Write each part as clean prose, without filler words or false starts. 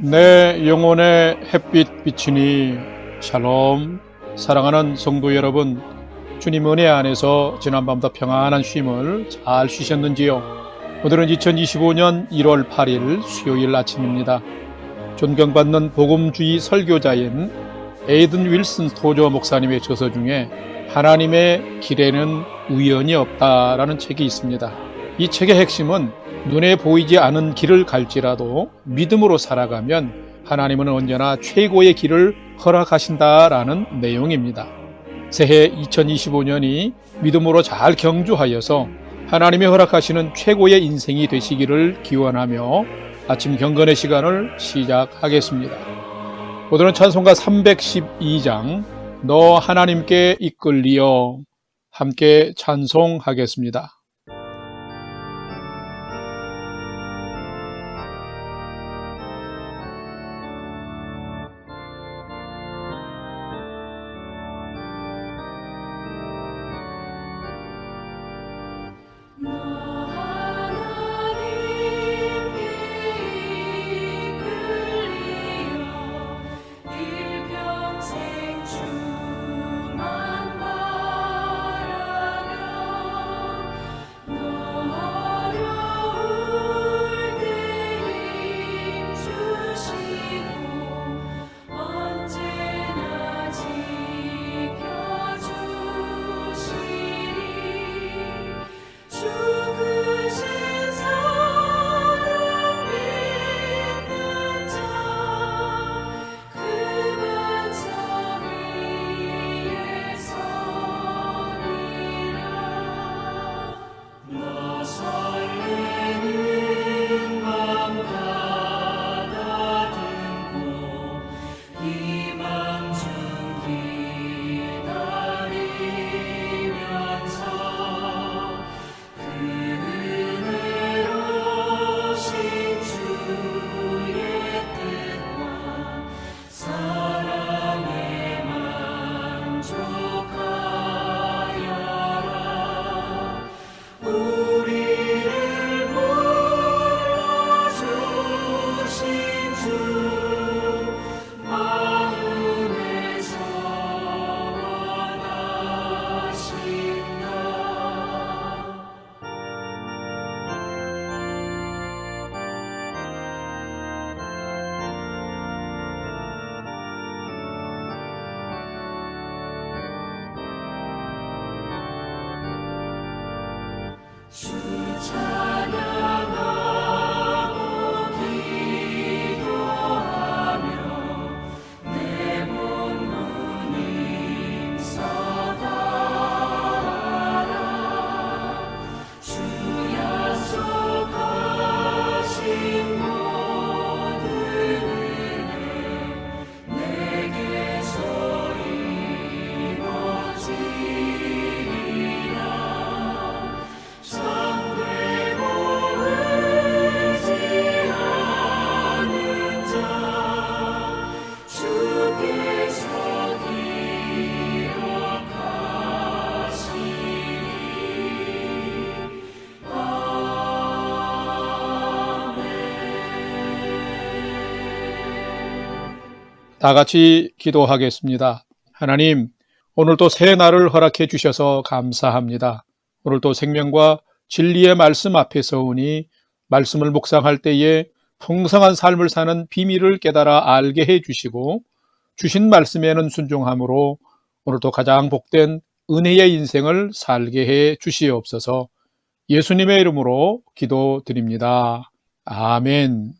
내 영혼의 햇빛 비치니 샬롬. 사랑하는 성도 여러분, 주님 은혜 안에서 지난밤부터 평안한 쉼을 잘 쉬셨는지요? 오늘은 2025년 1월 8일 수요일 아침입니다. 존경받는 복음주의 설교자인 에이든 윌슨 스토저 목사님의 저서 중에 하나님의 길에는 우연이 없다라는 책이 있습니다. 이 책의 핵심은 눈에 보이지 않은 길을 갈지라도 믿음으로 살아가면 하나님은 언제나 최고의 길을 허락하신다라는 내용입니다. 새해 2025년이 믿음으로 잘 경주하여서 하나님이 허락하시는 최고의 인생이 되시기를 기원하며 아침 경건의 시간을 시작하겠습니다. 오늘은 찬송가 312장 너 하나님께 이끌리어 함께 찬송하겠습니다. 주 찬양하고 기도하며 내 몸 힘써 다하라. 주 약속하신 모든 은혜 내게서 이루어지리라. 잠들고 의지하는 자 주께서 기억하시리. 아멘. 다 같이 기도하겠습니다. 하나님, 오늘도 새 날을 허락해 주셔서 감사합니다. 오늘도 생명과 진리의 말씀 앞에 서오니 말씀을 묵상할 때에 풍성한 삶을 사는 비밀을 깨달아 알게 해 주시고 주신 말씀에는 순종함으로 오늘도 가장 복된 은혜의 인생을 살게 해 주시옵소서. 예수님의 이름으로 기도드립니다. 아멘.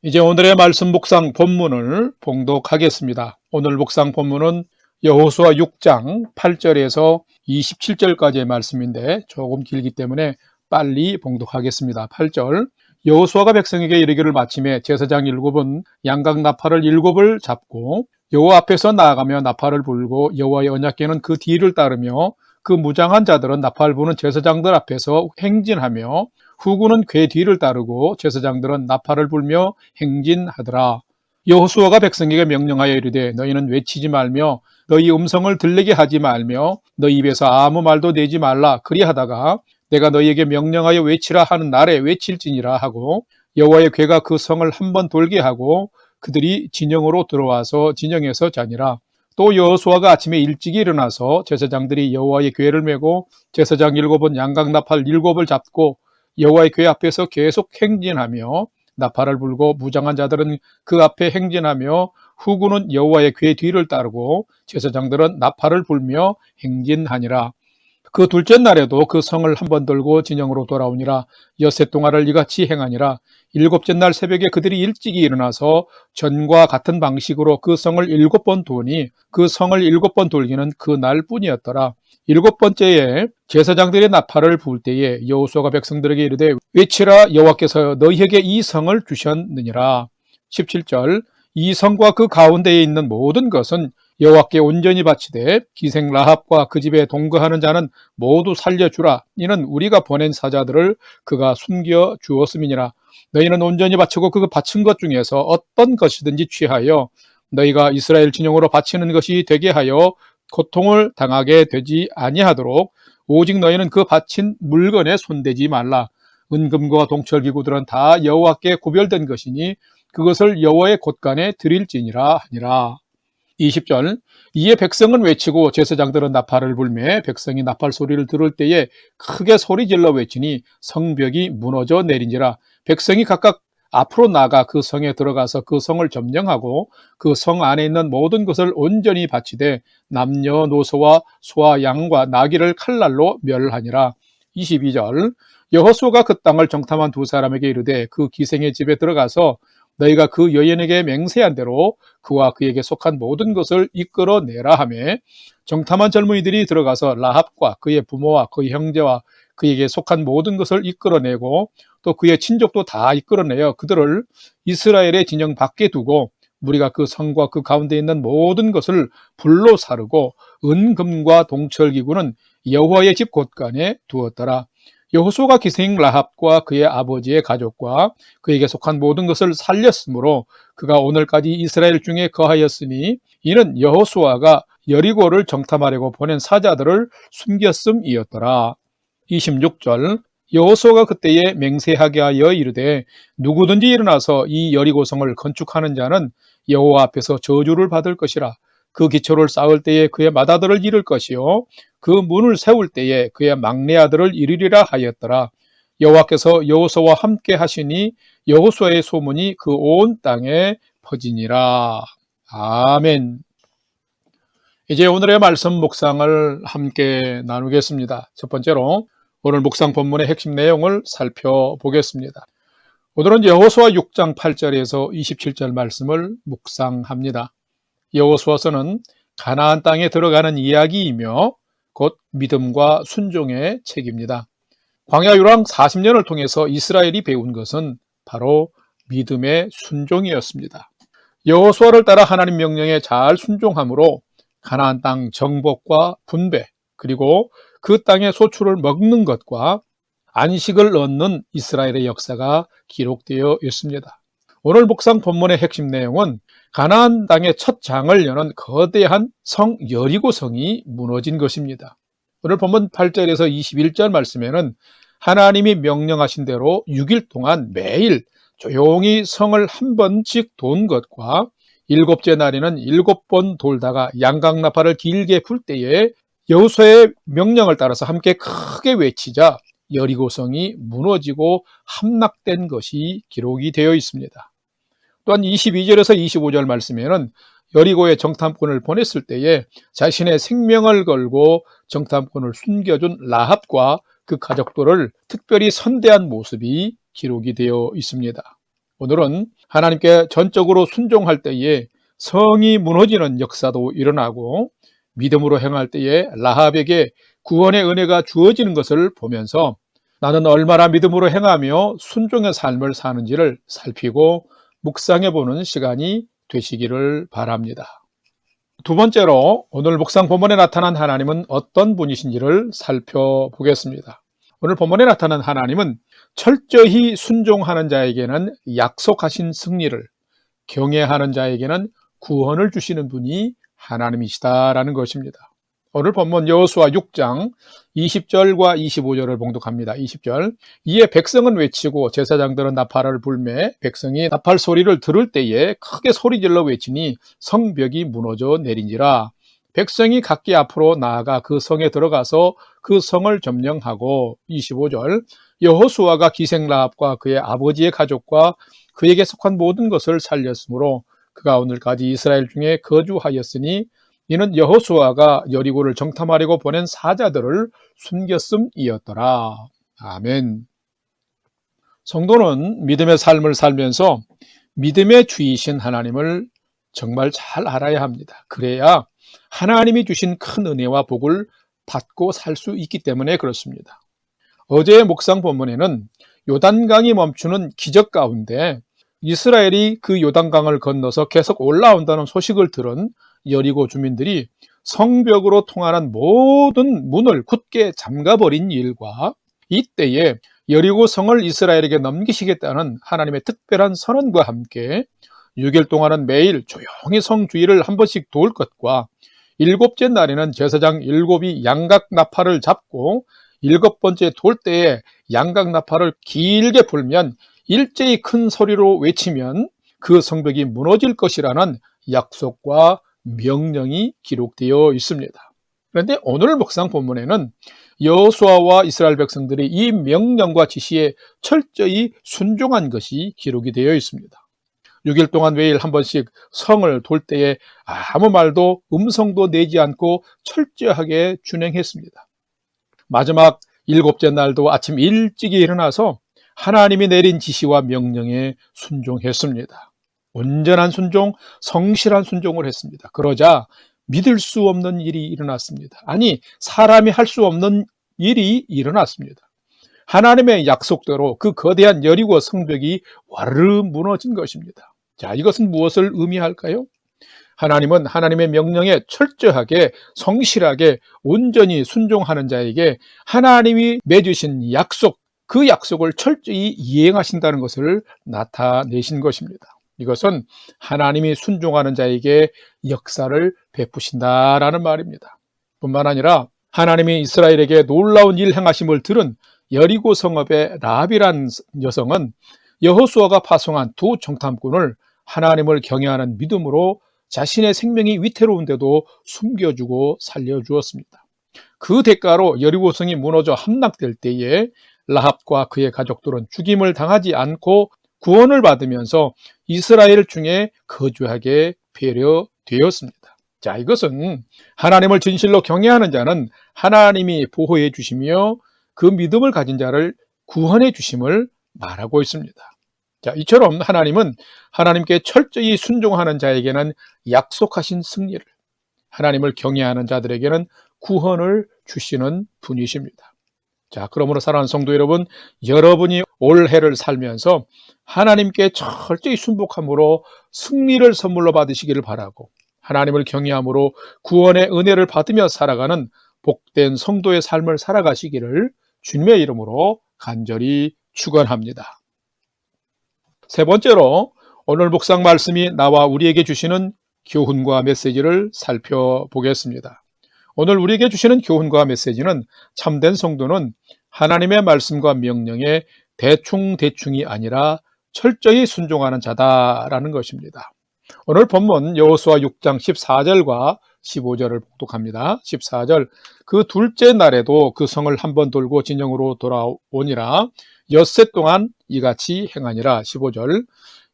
이제 오늘의 말씀 묵상 본문을 봉독하겠습니다. 오늘 묵상 본문은 여호수아 6장 8절에서 27절까지의 말씀인데 조금 길기 때문에 빨리 봉독하겠습니다. 8절. 여호수아가 백성에게 이르기를 마침에 제사장 7은 양각 나팔을 7을 잡고 여호와 앞에서 나아가며 나팔을 불고 여호와의 언약궤는 그 뒤를 따르며 그 무장한 자들은 나팔 부는 제사장들 앞에서 행진하며 후군은 궤 뒤를 따르고 제사장들은 나팔을 불며 행진하더라. 여호수아가 백성에게 명령하여 이르되 너희는 외치지 말며 너희 음성을 들리게 하지 말며 너희 입에서 아무 말도 내지 말라. 그리하다가 내가 너희에게 명령하여 외치라 하는 날에 외칠지니라 하고 여호와의 궤가 그 성을 한번 돌게 하고 그들이 진영으로 들어와서 진영에서 자니라. 또 여호수아가 아침에 일찍 일어나서 제사장들이 여호와의 궤를 메고 제사장 7은 양각 나팔 7을 잡고 여호와의 궤 앞에서 계속 행진하며 나팔을 불고 무장한 자들은 그 앞에 행진하며 후군은 여호와의 궤 뒤를 따르고 제사장들은 나팔을 불며 행진하니라. 그 둘째 날에도 그 성을 한번 돌고 진영으로 돌아오니라. 엿새 동안을 이같이 행하니라. 일곱째 날 새벽에 그들이 일찍이 일어나서 전과 같은 방식으로 그 성을 7번 도니 그 성을 7번 돌기는 그 날뿐이었더라. 7번째에 제사장들의 나팔을 부을 때에 여호수아가 백성들에게 이르되 외치라, 여호와께서 너희에게 이 성을 주셨느니라. 17절 이 성과 그 가운데에 있는 모든 것은 여호와께 온전히 바치되 기생 라합과 그 집에 동거하는 자는 모두 살려주라. 이는 우리가 보낸 사자들을 그가 숨겨 주었음이니라. 너희는 온전히 바치고 그 바친 것 중에서 어떤 것이든지 취하여 너희가 이스라엘 진영으로 바치는 것이 되게 하여 고통을 당하게 되지 아니하도록 오직 너희는 그 바친 물건에 손대지 말라. 은금과 동철기구들은 다 여호와께 구별된 것이니 그것을 여호와의 곳간에 드릴지니라 하니라. 20절 이에 백성은 외치고 제사장들은 나팔을 불매 백성이 나팔 소리를 들을 때에 크게 소리질러 외치니 성벽이 무너져 내린지라. 백성이 각각 앞으로 나가 그 성에 들어가서 그 성을 점령하고 그 성 안에 있는 모든 것을 온전히 바치되 남녀노소와 소와 양과 나귀를 칼날로 멸하니라. 22절 여호수아가 그 땅을 정탐한 두 사람에게 이르되 그 기생의 집에 들어가서 너희가 그 여인에게 맹세한 대로 그와 그에게 속한 모든 것을 이끌어내라 하며 정탐한 젊은이들이 들어가서 라합과 그의 부모와 그의 형제와 그에게 속한 모든 것을 이끌어내고 또 그의 친족도 다 이끌어내어 그들을 이스라엘의 진영 밖에 두고 무리가 그 성과 그 가운데 있는 모든 것을 불로 사르고 은금과 동철기구는 여호와의 집 곳간에 두었더라. 여호수아가 기생 라합과 그의 아버지의 가족과 그에게 속한 모든 것을 살렸으므로 그가 오늘까지 이스라엘 중에 거하였으니 이는 여호수아가 여리고를 정탐하려고 보낸 사자들을 숨겼음이었더라. 26절 여호수아가 그때에 맹세하게 하여 이르되 누구든지 일어나서 이 여리고성을 건축하는 자는 여호와 앞에서 저주를 받을 것이라. 그 기초를 쌓을 때에 그의 맏아들을 잃을 것이요 그 문을 세울 때에 그의 막내 아들을 잃으리라 하였더라. 여호와께서 여호수아와 함께 하시니 여호수아의 소문이 그 온 땅에 퍼지니라. 아멘. 이제 오늘의 말씀 묵상을 함께 나누겠습니다. 첫 번째로 오늘 묵상 본문의 핵심 내용을 살펴보겠습니다. 오늘은 여호수아 6장 8절에서 27절 말씀을 묵상합니다. 여호수아서는 가나안 땅에 들어가는 이야기이며 곧 믿음과 순종의 책입니다. 광야 유랑 40년을 통해서 이스라엘이 배운 것은 바로 믿음의 순종이었습니다. 여호수아를 따라 하나님 명령에 잘 순종함으로 가나안 땅 정복과 분배 그리고 그 땅의 소출을 먹는 것과 안식을 얻는 이스라엘의 역사가 기록되어 있습니다. 오늘 묵상 본문의 핵심 내용은 가나안 땅의 첫 장을 여는 거대한 성 여리고성이 무너진 것입니다. 오늘 본문 8절에서 21절 말씀에는 하나님이 명령하신 대로 6일 동안 매일 조용히 성을 한 번씩 돈 것과 7째 날에는 7번 돌다가 양각나팔을 길게 불 때에 여호수아의 명령을 따라서 함께 크게 외치자 여리고성이 무너지고 함락된 것이 기록이 되어 있습니다. 또한 22절에서 25절 말씀에는 여리고에 정탐꾼을 보냈을 때에 자신의 생명을 걸고 정탐꾼을 숨겨준 라합과 그 가족들을 특별히 선대한 모습이 기록이 되어 있습니다. 오늘은 하나님께 전적으로 순종할 때에 성이 무너지는 역사도 일어나고 믿음으로 행할 때에 라합에게 구원의 은혜가 주어지는 것을 보면서 나는 얼마나 믿음으로 행하며 순종의 삶을 사는지를 살피고 묵상해보는 시간이 되시기를 바랍니다. 두 번째로 오늘 묵상 본문에 나타난 하나님은 어떤 분이신지를 살펴보겠습니다. 오늘 본문에 나타난 하나님은 철저히 순종하는 자에게는 약속하신 승리를, 경외하는 자에게는 구원을 주시는 분이 하나님이시다라는 것입니다. 오늘 본문 여호수아 6장 20절과 25절을 봉독합니다. 20절. 이에 백성은 외치고 제사장들은 나팔을 불매 백성이 나팔 소리를 들을 때에 크게 소리질러 외치니 성벽이 무너져 내린지라. 백성이 각기 앞으로 나아가 그 성에 들어가서 그 성을 점령하고 25절. 여호수아가 기생라합과 그의 아버지의 가족과 그에게 속한 모든 것을 살렸으므로 그가 오늘까지 이스라엘 중에 거주하였으니 이는 여호수아가 여리고를 정탐하려고 보낸 사자들을 숨겼음이었더라. 아멘. 성도는 믿음의 삶을 살면서 믿음의 주이신 하나님을 정말 잘 알아야 합니다. 그래야 하나님이 주신 큰 은혜와 복을 받고 살 수 있기 때문에 그렇습니다. 어제의 묵상 본문에는 요단강이 멈추는 기적 가운데 이스라엘이 그 요단강을 건너서 계속 올라온다는 소식을 들은 여리고 주민들이 성벽으로 통하는 모든 문을 굳게 잠가버린 일과 이때에 여리고 성을 이스라엘에게 넘기시겠다는 하나님의 특별한 선언과 함께 6일 동안은 매일 조용히 성 주위를 한 번씩 돌 것과 7째 날에는 제사장 7이 양각 나팔을 잡고 7번째 돌 때에 양각 나팔을 길게 불면 일제히 큰 소리로 외치면 그 성벽이 무너질 것이라는 약속과 명령이 기록되어 있습니다. 그런데 오늘 묵상 본문에는 여호수아와 이스라엘 백성들이 이 명령과 지시에 철저히 순종한 것이 기록이 되어 있습니다. 6일 동안 매일 한 번씩 성을 돌 때에 아무 말도 음성도 내지 않고 철저하게 준행했습니다. 마지막 7째 날도 아침 일찍 일어나서 하나님이 내린 지시와 명령에 순종했습니다. 온전한 순종, 성실한 순종을 했습니다. 그러자 믿을 수 없는 일이 일어났습니다. 아니, 사람이 할 수 없는 일이 일어났습니다. 하나님의 약속대로 그 거대한 여리고 성벽이 와르르 무너진 것입니다. 자, 이것은 무엇을 의미할까요? 하나님은 하나님의 명령에 철저하게 성실하게 온전히 순종하는 자에게 하나님이 맺으신 약속, 그 약속을 철저히 이행하신다는 것을 나타내신 것입니다. 이것은 하나님이 순종하는 자에게 역사를 베푸신다라는 말입니다. 뿐만 아니라 하나님이 이스라엘에게 놀라운 일 행하심을 들은 여리고 성읍의 라합이란 여성은 여호수아가 파송한 두 정탐꾼을 하나님을 경외하는 믿음으로 자신의 생명이 위태로운데도 숨겨주고 살려주었습니다. 그 대가로 여리고성이 무너져 함락될 때에 라합과 그의 가족들은 죽임을 당하지 않고 구원을 받으면서 이스라엘 중에 거주하게 배려되었습니다. 자, 이것은 하나님을 진실로 경외하는 자는 하나님이 보호해 주시며 그 믿음을 가진 자를 구원해 주심을 말하고 있습니다. 자, 이처럼 하나님은 하나님께 철저히 순종하는 자에게는 약속하신 승리를, 하나님을 경외하는 자들에게는 구원을 주시는 분이십니다. 자, 그러므로 사랑하는 성도 여러분, 여러분이 올해를 살면서 하나님께 철저히 순복함으로 승리를 선물로 받으시기를 바라고, 하나님을 경외함으로 구원의 은혜를 받으며 살아가는 복된 성도의 삶을 살아가시기를 주님의 이름으로 간절히 축원합니다. 세 번째로 오늘 묵상 말씀이 나와 우리에게 주시는 교훈과 메시지를 살펴보겠습니다. 오늘 우리에게 주시는 교훈과 메시지는 참된 성도는 하나님의 말씀과 명령에 대충대충이 아니라 철저히 순종하는 자다라는 것입니다. 오늘 본문 여호수아 6장 14절과 15절을 복독합니다. 14절, 그 둘째 날에도 그 성을 한번 돌고 진영으로 돌아오니라 엿새 동안 이같이 행하니라. 15절,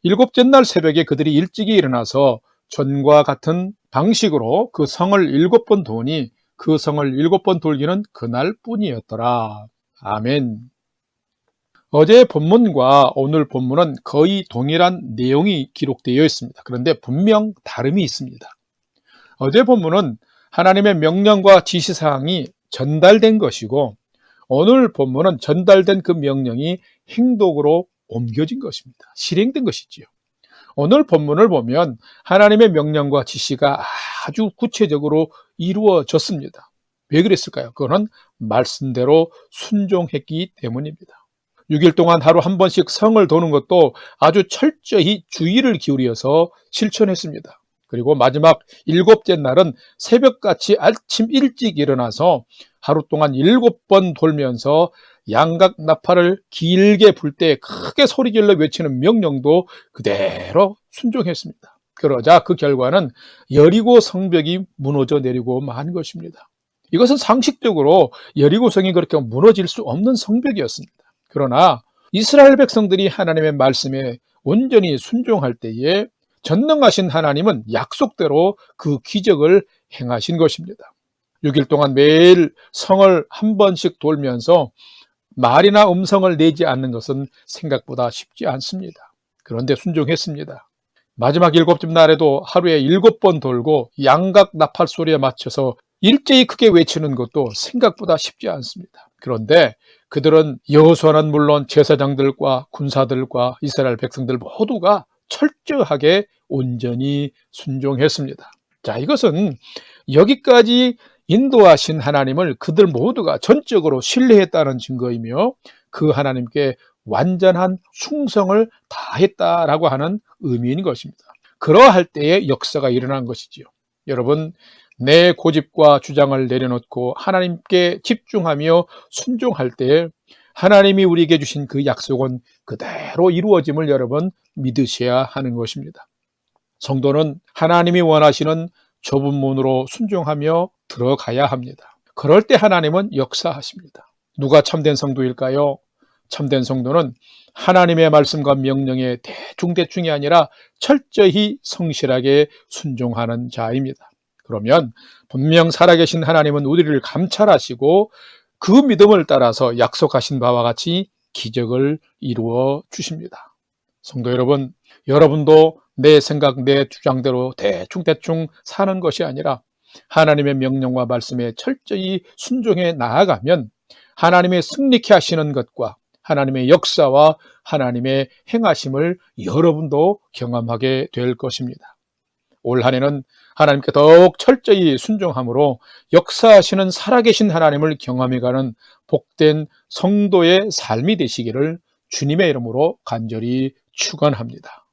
7째 날 새벽에 그들이 일찍이 일어나서 전과 같은 방식으로 그 성을 7번 도니 그 성을 7번 돌기는 그날뿐이었더라. 아멘. 어제의 본문과 오늘 본문은 거의 동일한 내용이 기록되어 있습니다. 그런데 분명 다름이 있습니다. 어제 본문은 하나님의 명령과 지시사항이 전달된 것이고, 오늘 본문은 전달된 그 명령이 행동으로 옮겨진 것입니다. 실행된 것이지요. 오늘 본문을 보면 하나님의 명령과 지시가 아주 구체적으로 이루어졌습니다. 왜 그랬을까요? 그거는 말씀대로 순종했기 때문입니다. 6일 동안 하루 한 번씩 성을 도는 것도 아주 철저히 주의를 기울여서 실천했습니다. 그리고 마지막 7째 날은 새벽같이 아침 일찍 일어나서 하루 동안 7번 돌면서 양각 나팔을 길게 불 때 크게 소리질러 외치는 명령도 그대로 순종했습니다. 그러자 그 결과는 여리고 성벽이 무너져 내리고 만 것입니다. 이것은 상식적으로 여리고성이 그렇게 무너질 수 없는 성벽이었습니다. 그러나 이스라엘 백성들이 하나님의 말씀에 온전히 순종할 때에 전능하신 하나님은 약속대로 그 기적을 행하신 것입니다. 6일 동안 매일 성을 한 번씩 돌면서 말이나 음성을 내지 않는 것은 생각보다 쉽지 않습니다. 그런데 순종했습니다. 마지막 7째 날에도 하루에 7번 돌고 양각 나팔 소리에 맞춰서 일제히 크게 외치는 것도 생각보다 쉽지 않습니다. 그런데 그들은 여호수아는 물론 제사장들과 군사들과 이스라엘 백성들 모두가 철저하게 온전히 순종했습니다. 자, 이것은 여기까지 인도하신 하나님을 그들 모두가 전적으로 신뢰했다는 증거이며 그 하나님께 완전한 충성을 다했다라고 하는 의미인 것입니다. 그러할 때에 역사가 일어난 것이지요. 여러분, 내 고집과 주장을 내려놓고 하나님께 집중하며 순종할 때에 하나님이 우리에게 주신 그 약속은 그대로 이루어짐을 여러분 믿으셔야 하는 것입니다. 성도는 하나님이 원하시는 좁은 문으로 순종하며 들어가야 합니다. 그럴 때 하나님은 역사하십니다. 누가 참된 성도일까요? 참된 성도는 하나님의 말씀과 명령에 대충대충이 아니라 철저히 성실하게 순종하는 자입니다. 그러면 분명 살아계신 하나님은 우리를 감찰하시고 그 믿음을 따라서 약속하신 바와 같이 기적을 이루어 주십니다. 성도 여러분, 여러분도 내 생각, 내 주장대로 대충대충 사는 것이 아니라 하나님의 명령과 말씀에 철저히 순종해 나아가면 하나님의 승리케 하시는 것과 하나님의 역사와 하나님의 행하심을 여러분도 경험하게 될 것입니다. 올 한 해는 하나님께 더욱 철저히 순종함으로 역사하시는 살아계신 하나님을 경험해가는 복된 성도의 삶이 되시기를 주님의 이름으로 간절히 축원합니다.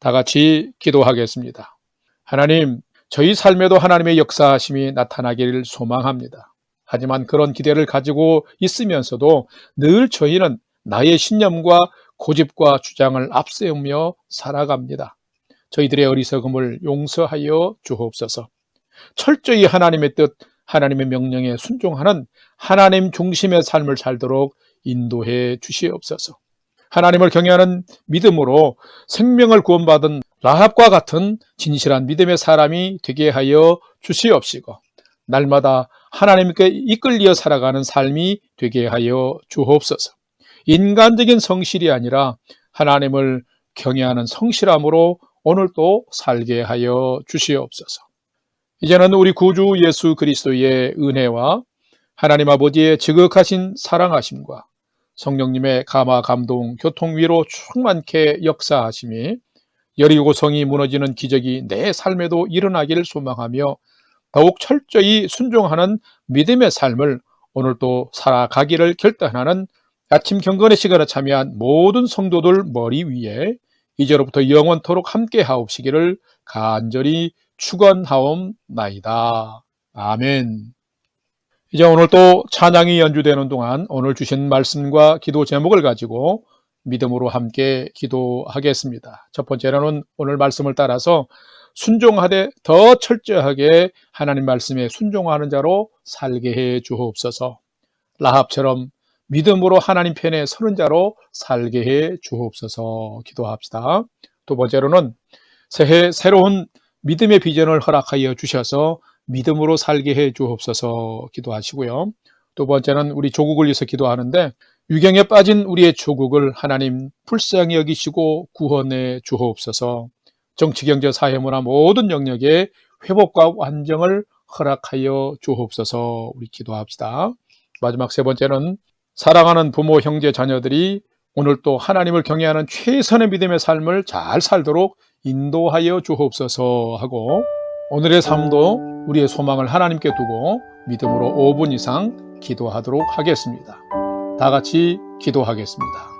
다 같이 기도하겠습니다. 하나님, 저희 삶에도 하나님의 역사하심이 나타나기를 소망합니다. 하지만 그런 기대를 가지고 있으면서도 늘 저희는 나의 신념과 고집과 주장을 앞세우며 살아갑니다. 저희들의 어리석음을 용서하여 주옵소서. 철저히 하나님의 뜻, 하나님의 명령에 순종하는 하나님 중심의 삶을 살도록 인도해 주시옵소서. 하나님을 경외하는 믿음으로 생명을 구원받은 라합과 같은 진실한 믿음의 사람이 되게 하여 주시옵시고 날마다 하나님께 이끌려 살아가는 삶이 되게 하여 주옵소서. 인간적인 성실이 아니라 하나님을 경외하는 성실함으로 오늘도 살게 하여 주시옵소서. 이제는 우리 구주 예수 그리스도의 은혜와 하나님 아버지의 지극하신 사랑하심과 성령님의 감화 감동 교통 위로 충만케 역사하심이 여리고성이 무너지는 기적이 내 삶에도 일어나기를 소망하며 더욱 철저히 순종하는 믿음의 삶을 오늘도 살아가기를 결단하는 아침 경건의 시간에 참여한 모든 성도들 머리 위에 이제로부터 영원토록 함께 하옵시기를 간절히 축원하옵나이다. 아멘. 이제 오늘 또 찬양이 연주되는 동안 오늘 주신 말씀과 기도 제목을 가지고 믿음으로 함께 기도하겠습니다. 첫 번째로는 오늘 말씀을 따라서 순종하되 더 철저하게 하나님 말씀에 순종하는 자로 살게 해 주옵소서. 라합처럼 믿음으로 하나님 편에 서는 자로 살게 해 주옵소서. 기도합시다. 두 번째로는 새해 새로운 믿음의 비전을 허락하여 주셔서 믿음으로 살게 해 주옵소서. 기도하시고요. 두 번째는 우리 조국을 위해서 기도하는데 유경에 빠진 우리의 조국을 하나님 불쌍히 여기시고 구원해 주옵소서. 정치, 경제, 사회, 문화 모든 영역에 회복과 완정을 허락하여 주옵소서. 우리 기도합시다. 마지막 세 번째는 사랑하는 부모, 형제, 자녀들이 오늘 또 하나님을 경외하는 최선의 믿음의 삶을 잘 살도록 인도하여 주옵소서 하고 오늘의 삶도 우리의 소망을 하나님께 두고 믿음으로 5분 이상 기도하도록 하겠습니다. 다 같이 기도하겠습니다.